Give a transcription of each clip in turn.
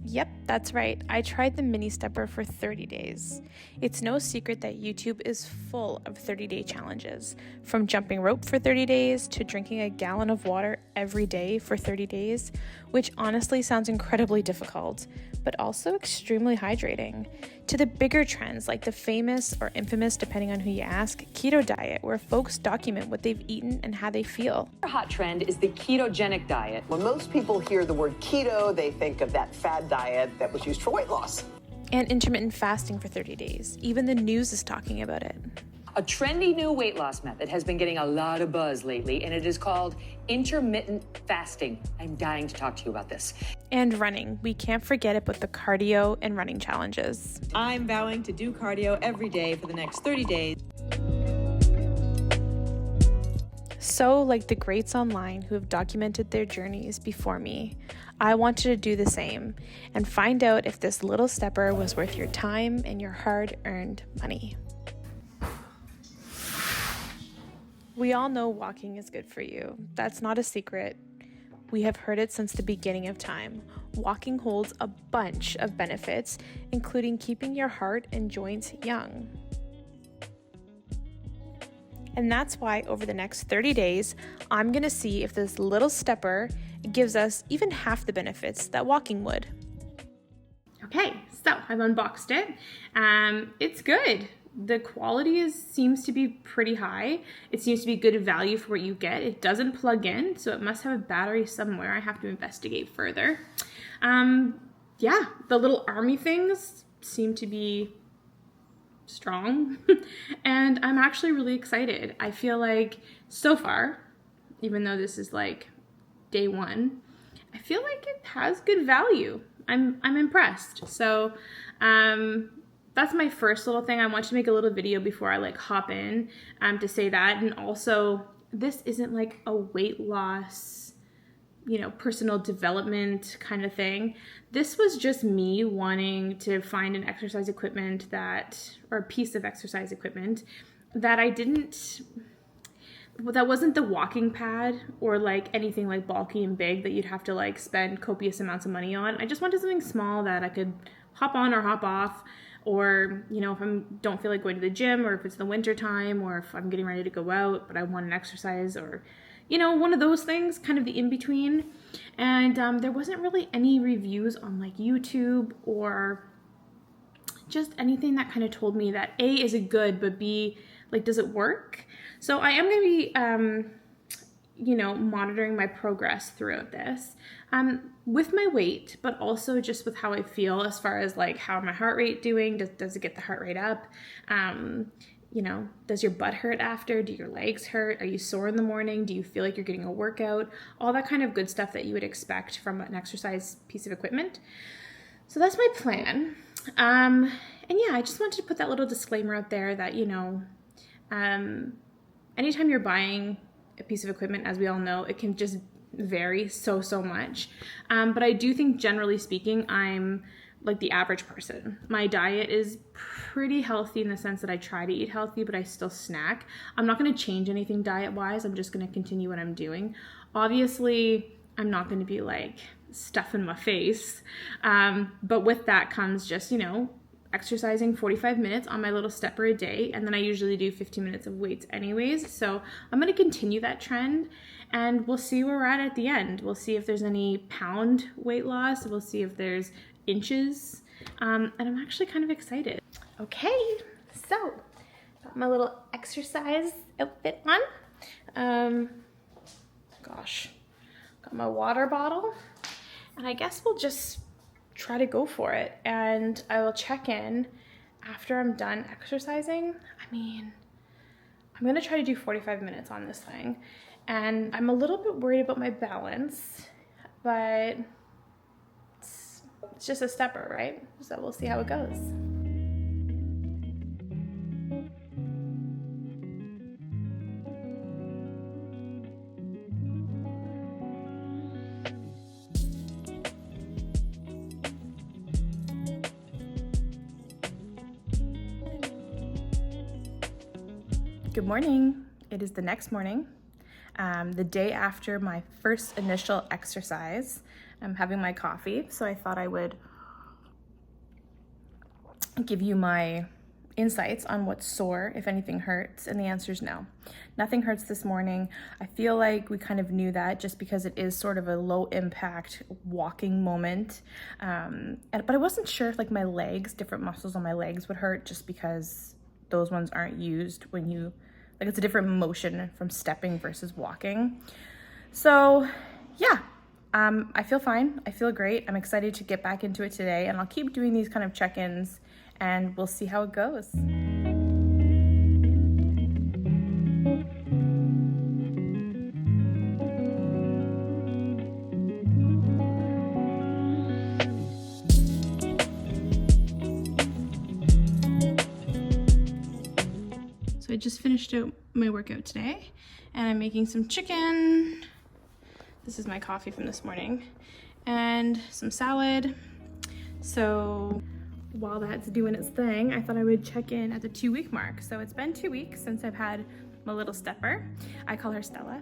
Yep, that's right. I tried the mini stepper for 30 days. It's no secret that YouTube is full of 30-day challenges, from jumping rope for 30 days to drinking a gallon of water every day for 30 days, which honestly sounds incredibly difficult, but also extremely hydrating, to the bigger trends like the famous or infamous, depending on who you ask, keto diet, where folks document what they've eaten and how they feel. Another hot trend is the ketogenic diet. When most people hear the word keto, they think of that fad diet that was used for weight loss. And intermittent fasting for 30 days. Even the news is talking about it. A trendy new weight loss method has been getting a lot of buzz lately, and it is called intermittent fasting. I'm dying to talk to you about this. And running. We can't forget about the cardio and running challenges. I'm vowing to do cardio every day for the next 30 days. So, like the greats online who have documented their journeys before me, I wanted to do the same and find out if this little stepper was worth your time and your hard-earned money. We all know walking is good for you. That's not a secret. We have heard it since the beginning of time. Walking holds a bunch of benefits, including keeping your heart and joints young. And that's why over the next 30 days, I'm gonna see if this little stepper gives us even half the benefits that walking would. Okay, so I've unboxed it. It's good. The quality seems to be pretty high. It seems to be good value for what you get. It doesn't plug in, so it must have a battery somewhere. I have to investigate further. Yeah, the little army things seem to be strong and I'm actually really excited. I feel like so far, even though this is like day one, I feel like it has good value. I'm impressed. So that's my first little thing. I want to make a little video before I like hop in to say that. And also, this isn't like a weight loss, personal development kind of thing. This was just me wanting to find an exercise equipment or a piece of exercise equipment that that wasn't the walking pad or like anything like bulky and big that you'd have to like spend copious amounts of money on. I just wanted something small that I could hop on or hop off, or if I don't feel like going to the gym, or if it's the winter time, or if I'm getting ready to go out but I want an exercise, or one of those things, kind of the in-between. And there wasn't really any reviews on like YouTube or just anything that kind of told me that A, is it good, but B, like, does it work? So I am going to be, monitoring my progress throughout this with my weight, but also just with how I feel as far as like how my heart rate doing. Does it get the heart rate up? Does your butt hurt after? Do your legs hurt? Are you sore in the morning? Do you feel like you're getting a workout? All that kind of good stuff that you would expect from an exercise piece of equipment. So that's my plan. And yeah, I just wanted to put that little disclaimer out there that, anytime you're buying a piece of equipment, as we all know, it can just vary so much. But I do think, generally speaking, I'm like the average person. My diet is pretty healthy in the sense that I try to eat healthy, but I still snack. I'm not going to change anything diet-wise. I'm just going to continue what I'm doing. Obviously, I'm not going to be like stuffing my face. But with that comes just, exercising 45 minutes on my little stepper a day. And then I usually do 15 minutes of weights anyways. So I'm going to continue that trend, and we'll see where we're at the end. We'll see if there's any pound weight loss. We'll see if there's inches. And I'm actually kind of excited. Okay, so got my little exercise outfit on. Got my water bottle, and I guess we'll just try to go for it. And I will check in after I'm done exercising. I'm gonna try to do 45 minutes on this thing, and I'm a little bit worried about my balance, but it's just a stepper, right? So we'll see how it goes. Good morning. It is the next morning, the day after my first initial exercise. I'm having my coffee, so I thought I would give you my insights on what's sore, if anything hurts, and the answer is no. Nothing hurts this morning. I feel like we kind of knew that just because it is sort of a low impact walking moment. But I wasn't sure if like my legs, different muscles on my legs would hurt just because those ones aren't used when you, like it's a different motion from stepping versus walking. So yeah, I feel fine. I feel great. I'm excited to get back into it today, and I'll keep doing these kind of check-ins and we'll see how it goes. So I just finished out my workout today and I'm making some chicken. This is my coffee from this morning and some salad. So while that's doing its thing, I thought I would check in at the 2-week mark. So it's been 2 weeks since I've had my little stepper. I call her Stella.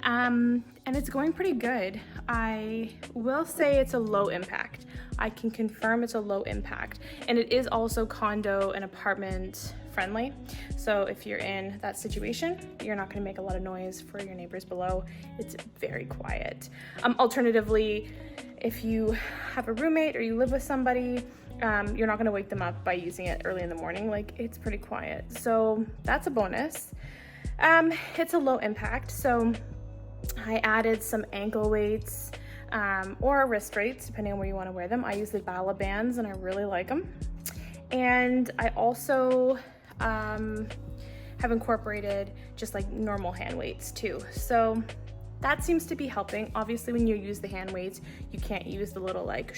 And it's going pretty good. I will say it's a low impact. I can confirm it's a low impact. And it is also condo and apartment friendly. So if you're in that situation, you're not gonna make a lot of noise for your neighbors below. It's very quiet. Alternatively, if you have a roommate or you live with somebody, you're not gonna wake them up by using it early in the morning. Like, it's pretty quiet. So that's a bonus. It's a low impact. So I added some ankle weights or wrist weights, depending on where you wanna wear them. I use the Bala bands and I really like them. And I also have incorporated just like normal hand weights too. So that seems to be helping. Obviously, when you use the hand weights, you can't use the little like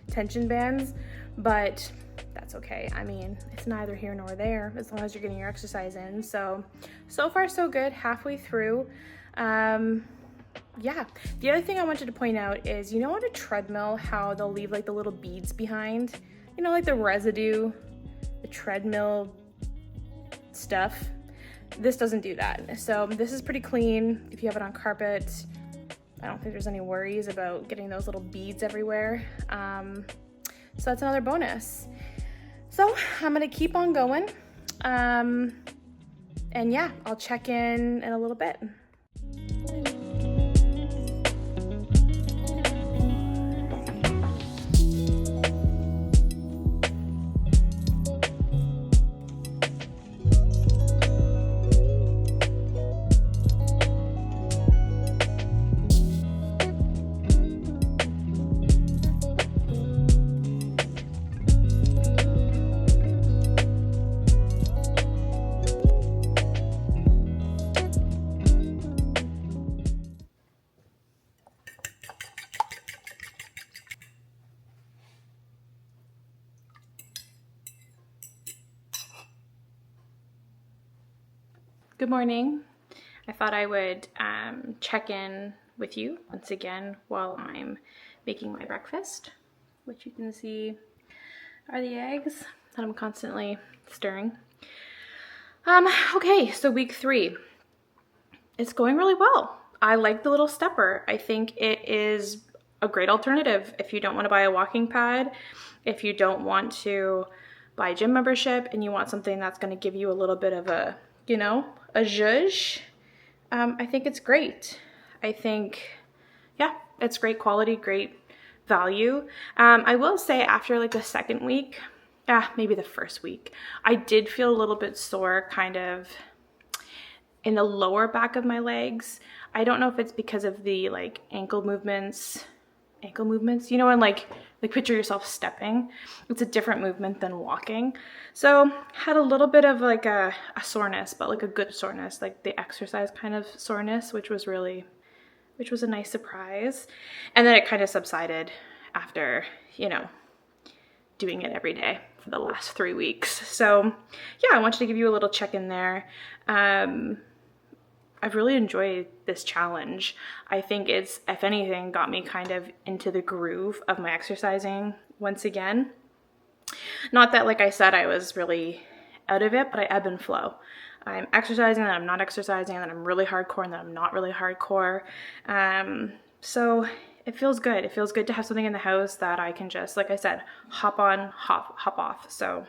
tension bands, but that's okay. I mean, it's neither here nor there as long as you're getting your exercise in. So far so good, halfway through. Yeah, the other thing I wanted to point out is, you know, on a treadmill, how they'll leave like the little beads behind, you know, like the residue, the treadmill stuff. This doesn't do that. So this is pretty clean. If you have it on carpet, I don't think there's any worries about getting those little beads everywhere. So that's another bonus. So I'm gonna keep on going. And yeah, I'll check in a little bit. Good morning. I thought I would check in with you once again while I'm making my breakfast, which you can see are the eggs that I'm constantly stirring. Okay, so week 3. It's going really well. I like the little stepper. I think it is a great alternative if you don't want to buy a walking pad, if you don't want to buy a gym membership and you want something that's going to give you a little bit of a, you know, a zhuzh. I think it's great. I think, yeah, it's great quality, great value. I will say after like the second week, maybe the first week, I did feel a little bit sore kind of in the lower back of my legs. I don't know if it's because of the like ankle movements, you know, and like picture yourself stepping. It's a different movement than walking. So had a little bit of like a soreness, but like a good soreness, like the exercise kind of soreness, which was a nice surprise. And then it kind of subsided after, you know, doing it every day for the last 3 weeks. So yeah, I wanted to give you a little check-in there. I've really enjoyed this challenge. I think it's, if anything, got me kind of into the groove of my exercising once again. Not that, like I said, I was really out of it, but I ebb and flow. I'm exercising, then I'm not exercising, then I'm really hardcore, and then I'm not really hardcore. So it feels good. It feels good to have something in the house that I can just, like I said, hop on, hop off. So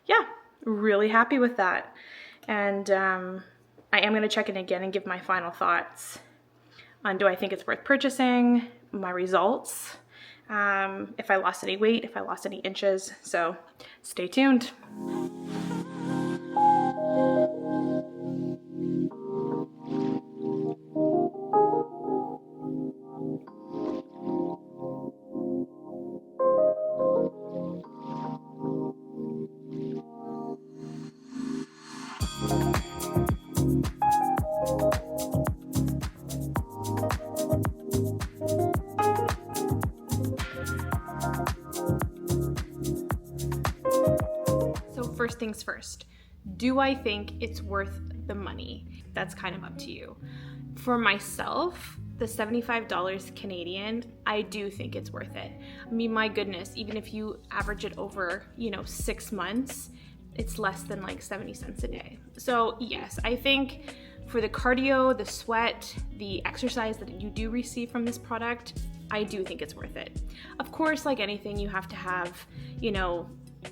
yeah, really happy with that. And I am going to check in again and give my final thoughts on, do I think it's worth purchasing, my results, if I lost any weight, if I lost any inches. So stay tuned. First things first, do I think it's worth the money? That's kind of up to you. For myself, the $75 Canadian, I do think it's worth it. I mean, my goodness, even if you average it over, 6 months, it's less than like 70 cents a day. So yes, I think for the cardio, the sweat, the exercise that you do receive from this product, I do think it's worth it. Of course, like anything, you have to have,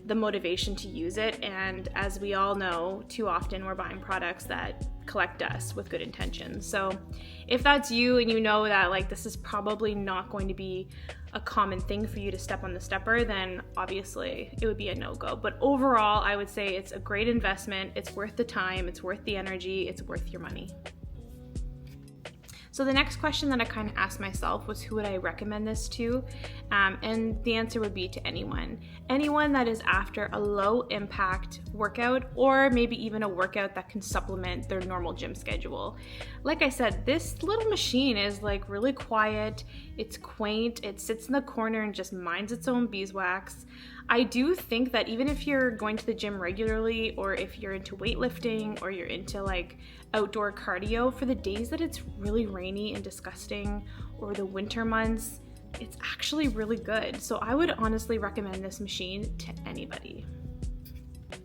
the motivation to use it, and as we all know, too often we're buying products that collect dust with good intentions. So if that's you and you know that like this is probably not going to be a common thing for you to step on the stepper, then obviously it would be a no-go. But overall, I would say it's a great investment. It's worth the time, it's worth the energy, it's worth your money. So the next question that I kind of asked myself was, who would I recommend this to? And the answer would be to anyone. Anyone that is after a low impact workout, or maybe even a workout that can supplement their normal gym schedule. Like I said, this little machine is like really quiet, it's quaint, it sits in the corner and just minds its own beeswax. I do think that even if you're going to the gym regularly, or if you're into weightlifting, or you're into like outdoor cardio, for the days that it's really rainy and disgusting, or the winter months, it's actually really good. So I would honestly recommend this machine to anybody.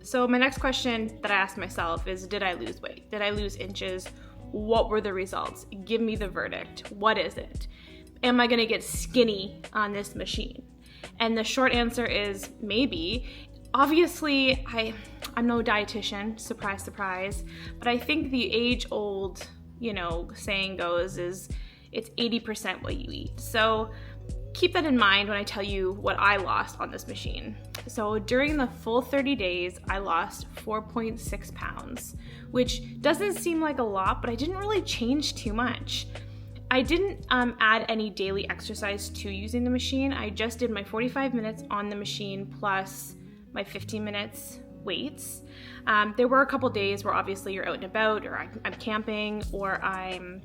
So my next question that I asked myself is, did I lose weight? Did I lose inches? What were the results? Give me the verdict. What is it? Am I gonna get skinny on this machine? And the short answer is maybe. Obviously, I'm no dietitian, surprise, surprise, but I think the age-old, saying goes is it's 80% what you eat. So keep that in mind when I tell you what I lost on this machine. So during the full 30 days, I lost 4.6 pounds, which doesn't seem like a lot, but I didn't really change too much. I didn't add any daily exercise to using the machine. I just did my 45 minutes on the machine plus my 15 minutes weights. There were a couple days where obviously you're out and about, or I'm camping, or I'm,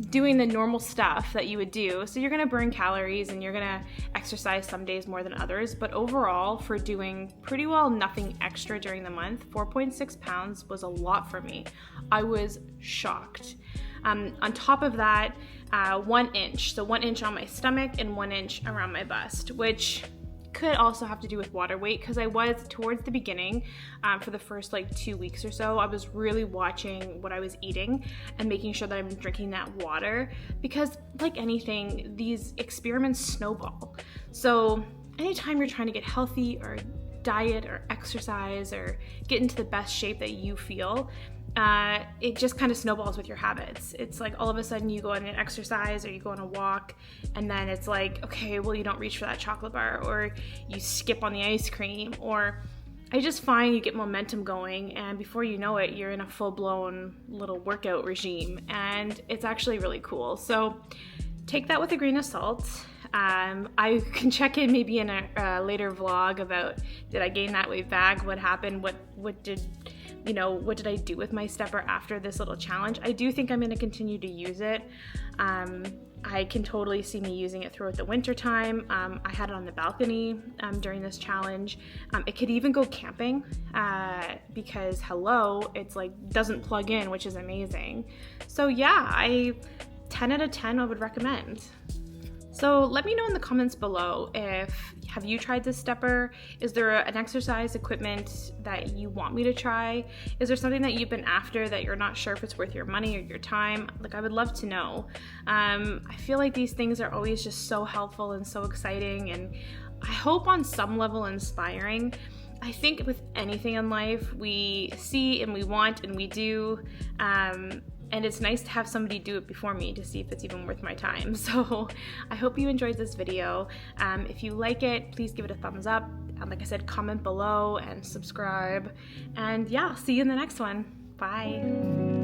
doing the normal stuff that you would do. So you're gonna burn calories and you're gonna exercise some days more than others. But overall, for doing pretty well nothing extra during the month, 4.6 pounds was a lot for me. I was shocked. On top of that, 1 inch. So 1 inch on my stomach and 1 inch around my bust, which could also have to do with water weight, because I was towards the beginning, for the first 2 weeks or so, I was really watching what I was eating and making sure that I'm drinking that water, because like anything, these experiments snowball. So anytime you're trying to get healthy or diet or exercise or get into the best shape that you feel, it just kind of snowballs with your habits. It's like all of a sudden you go on an exercise or you go on a walk, and then it's like, okay, well, you don't reach for that chocolate bar, or you skip on the ice cream, or I just find you get momentum going, and before you know it, you're in a full-blown little workout regime, and it's actually really cool. So take that with a grain of salt. I can check in maybe in a later vlog about, did I gain that weight back? What happened? What did I do with my stepper after this little challenge? I do think I'm going to continue to use it. I can totally see me using it throughout the winter time. I had it on the balcony during this challenge. It could even go camping because it's doesn't plug in, which is amazing. So yeah, 10 out of 10 I would recommend. So let me know in the comments below have you tried this stepper? Is there an exercise equipment that you want me to try? Is there something that you've been after that you're not sure if it's worth your money or your time? Like, I would love to know. I feel like these things are always just so helpful and so exciting, and I hope on some level inspiring. I think with anything in life, we see and we want and we do, and it's nice to have somebody do it before me to see if it's even worth my time. So I hope you enjoyed this video. If you like it, please give it a thumbs up. Like I said, comment below and subscribe. And yeah, I'll see you in the next one. Bye.